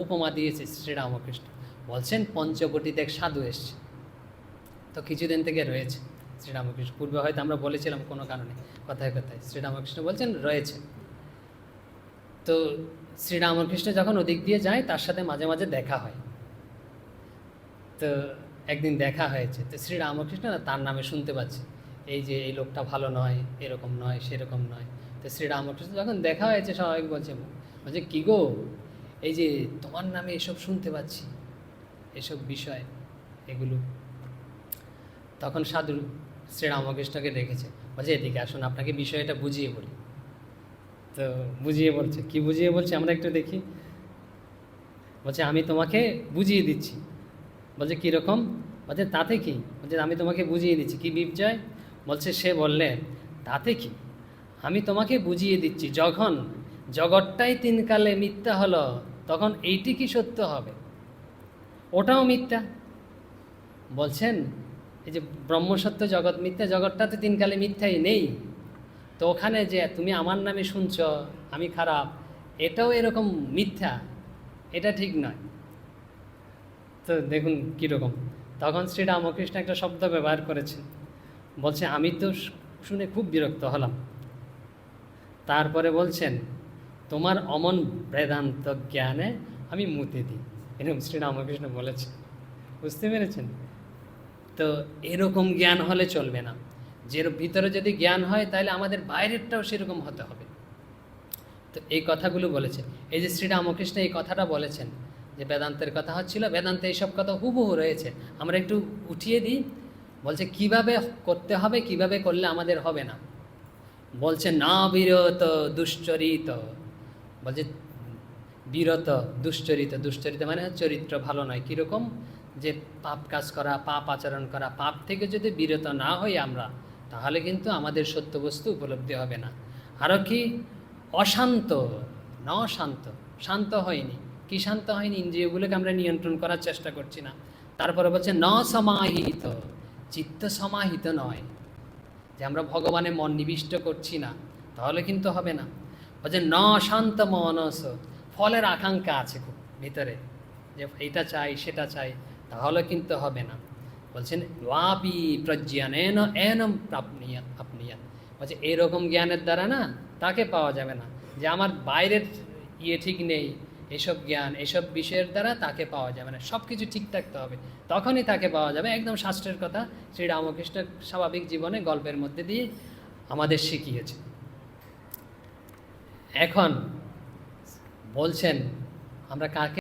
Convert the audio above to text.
উপমা দিয়েছে শ্রীরামকৃষ্ণ, বলছেন পঞ্চবটিতে এক সাধু এসছে, তো কিছুদিন থেকে রয়েছে শ্রীরামকৃষ্ণ। পূর্বে হয়তো আমরা বলেছিলাম কোনো কারণে কথায় কথায়, শ্রীরামকৃষ্ণ বলছেন রয়েছে। তো শ্রীরামকৃষ্ণ যখন ওদিক দিয়ে যায় তার সাথে মাঝে মাঝে দেখা হয়। তো একদিন দেখা হয়েছে, তো শ্রীরামকৃষ্ণ না তার নামে শুনতে পাচ্ছে, এই যে এই লোকটা ভালো নয়, এরকম নয়, সেরকম নয়। তো শ্রীরামকৃষ্ণ যখন দেখা হয়েছে স্বাভাবিক বলছে, বলছে কী গো, এই যে তোমার নামে এসব শুনতে পাচ্ছি, এসব বিষয় এগুলো। তখন সাধু শ্রীরামকৃষ্ণকে দেখেছে, বলছে এদিকে আসুন আপনাকে বিষয়টা বুঝিয়ে বলি। তো বুঝিয়ে বলছে, কি বুঝিয়ে বলছে আমরা একটু দেখি। বলছে আমি তোমাকে বুঝিয়ে দিচ্ছি। বলছে কীরকম? বলছে তাতে কি? বলছে আমি তোমাকে বুঝিয়ে দিচ্ছি। কি বিপজয়? বলছে সে বললে তাতে কি, আমি তোমাকে বুঝিয়ে দিচ্ছি, যখন জগৎটাই তিনকালে মিথ্যা হলো তখন এইটি কি সত্য হবে? ওটাও মিথ্যা। বলছেন এই যে ব্রহ্মসত্য জগৎ মিথ্যা, জগৎটা তো তিনকালে মিথ্যাই নেই, তো ওখানে যে তুমি আমার নামে শুনছ আমি খারাপ, এটাও এরকম মিথ্যা, এটা ঠিক নয়। তো দেখুন কীরকম। তখন শ্রীরামকৃষ্ণ একটা শব্দ ব্যবহার করেছেন, বলছে আমি তো শুনে খুব বিরক্ত হলাম। তারপরে বলছেন তোমার অমন বেদান্ত জ্ঞানে আমি মুতে দিই, এরকম শ্রীরামকৃষ্ণ বলেছে। বুঝতে পেরেছেন? তো এরকম জ্ঞান হলে চলবে না। যে ভিতরে যদি জ্ঞান হয় তাহলে আমাদের বাইরেরটাও সেরকম হতে হবে। তো এই কথাগুলো বলেছে, এই যে শ্রীরামকৃষ্ণ এই কথাটা বলেছেন যে বেদান্তের কথা হচ্ছিল, বেদান্তে এইসব কথা হুবহু রয়েছে, আমরা একটু উঠিয়ে দিই। বলছে কিভাবে করতে হবে, কিভাবে করলে আমাদের হবে না। বলছে না বিরত দুশ্চরিত, বলছে বিরত দুশ্চরিত, দুশ্চরিত মানে চরিত্র ভালো নয়। কীরকম? যে পাপ কাজ করা, পাপ আচরণ করা, পাপ থেকে যদি বিরত না হই আমরা, তাহলে কিন্তু আমাদের সত্য বস্তু উপলব্ধি হবে না। আরও কি? অশান্ত, ন শান্ত, শান্ত হয়নি। কি শান্ত হয়নি? ইন্দ্রিয়গুলোকে আমরা নিয়ন্ত্রণ করার চেষ্টা করছি না। তারপরে বলছে ন সমাহিত, চিত্ত সমাহিত নয়, যে আমরা ভগবানে মন নিবিষ্ট করছি না, তাহলে কিন্তু হবে না। বলছে ন শান্ত মনস, ফলের আকাঙ্ক্ষা আছে খুব ভিতরে, যে এটা চাই সেটা চাই, তাহলে কিন্তু হবে না। বলছেন ওয়াপি প্রজ্ঞানেন এনম প্রাপনিয়াত আপনিয়াত, বলছে এরকম জ্ঞানের দ্বারা না তাকে পাওয়া যাবে না, যে আমার বাইরের ইয়ে ঠিক নেই, এসব জ্ঞান এসব বিষয়ের দ্বারা তাকে পাওয়া যাবে না, সব কিছু ঠিক থাকতে হবে, তখনই তাকে পাওয়া যাবে। একদম শাস্ত্রের কথা শ্রীরামকৃষ্ণ স্বাভাবিক জীবনে গল্পের মধ্যে দিয়ে আমাদের শিখিয়েছে। এখন বলছেন আমরা কাকে